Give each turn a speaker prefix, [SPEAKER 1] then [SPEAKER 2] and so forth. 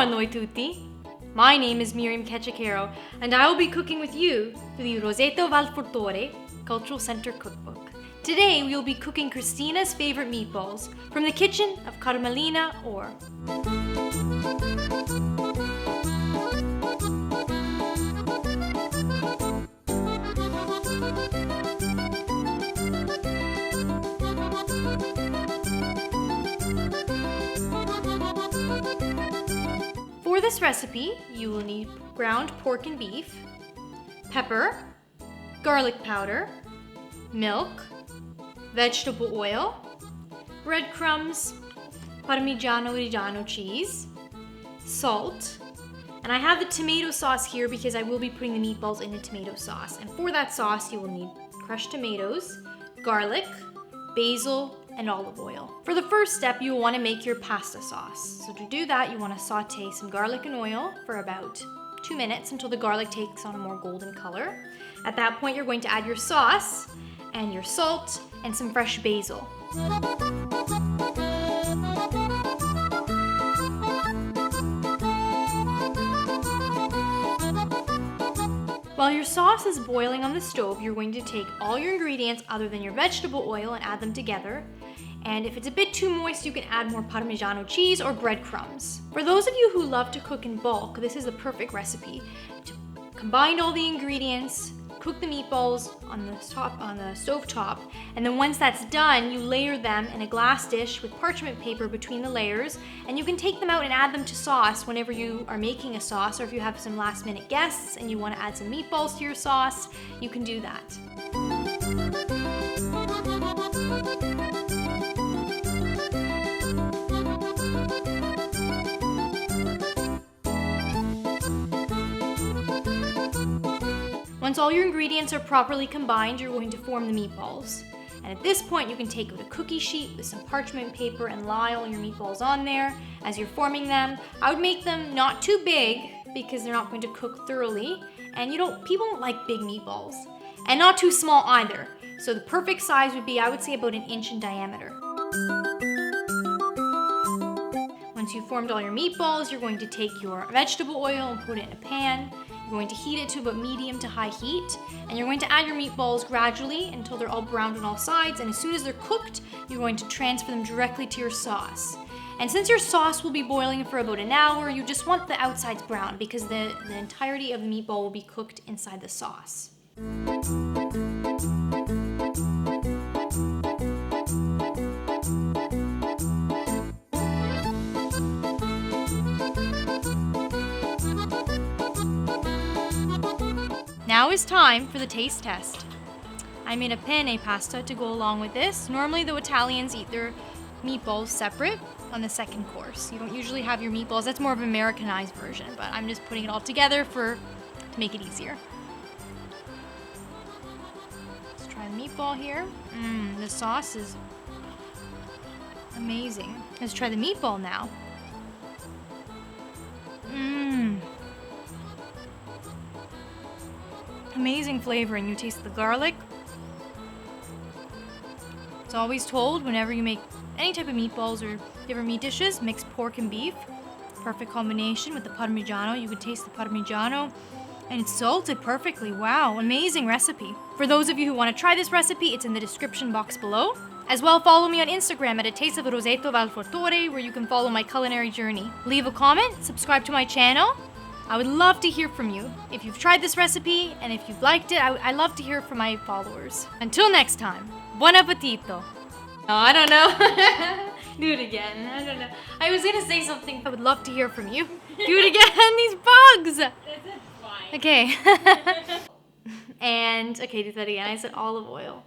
[SPEAKER 1] a noi tutti! My name is Miriam Cacciacarro, and I will be cooking with you through the Roseto Valfortore Cultural Center Cookbook. Today we will be cooking Christina's favorite meatballs from the kitchen of Carmelina Orr. For this recipe, you will need ground pork and beef, pepper, garlic powder, milk, vegetable oil, breadcrumbs, Parmigiano-Reggiano cheese, salt, and I have the tomato sauce here because I will be putting the meatballs in the tomato sauce. And for that sauce, you will need crushed tomatoes, garlic, basil, and olive oil. For the first step, you will want to make your pasta sauce. So to do that, you want to saute some garlic and oil for about 2 minutes until the garlic takes on a more golden color. At that point, you're going to add your sauce and your salt and some fresh basil. While your sauce is boiling on the stove, you're going to take all your ingredients other than your vegetable oil and add them together. And if it's a bit too moist, you can add more Parmigiano cheese or breadcrumbs. For those of you who love to cook in bulk, this is the perfect recipe. To combine all the ingredients, cook the meatballs on the stove top, and then once that's done, you layer them in a glass dish with parchment paper between the layers, and you can take them out and add them to sauce whenever you are making a sauce, or if you have some last minute guests and you want to add some meatballs to your sauce, you can do that. Once all your ingredients are properly combined, you're going to form the meatballs. And at this point, you can take out a cookie sheet with some parchment paper and lie all your meatballs on there as you're forming them. I would make them not too big because they're not going to cook thoroughly. And people don't like big meatballs. And not too small either. So the perfect size would be, I would say, about 1 inch in diameter. Once you've formed all your meatballs, you're going to take your vegetable oil and put it in a pan. You're going to heat it to about medium to high heat, and you're going to add your meatballs gradually until they're all browned on all sides, and as soon as they're cooked, you're going to transfer them directly to your sauce. And since your sauce will be boiling for about an hour, you just want the outsides brown because the entirety of the meatball will be cooked inside the sauce. Now is time for the taste test. I made a penne pasta to go along with this. Normally the Italians eat their meatballs separate on the second course. You don't usually have your meatballs. That's more of an Americanized version, but I'm just putting it all together to make it easier. Let's try the meatball here. The sauce is amazing. Let's try the meatball now. Amazing flavoring. You taste the garlic. It's always told whenever you make any type of meatballs or different meat dishes, mix pork and beef. Perfect combination with the Parmigiano. You can taste the Parmigiano and it's salted perfectly. Wow, amazing recipe. For those of you who want to try this recipe, it's in the description box below. As well, follow me on Instagram at A Taste of Roseto Valfortore, where you can follow my culinary journey. Leave a comment, subscribe to my channel. I would love to hear from you. If you've tried this recipe and if you've liked it, I'd love to hear from my followers. Until next time, buon appetito. Oh, I don't know. Do it again. I don't know. I was gonna say something. I would love to hear from you. Do it again. These bugs.
[SPEAKER 2] It's fine.
[SPEAKER 1] Okay. And okay, do that again. I said olive oil.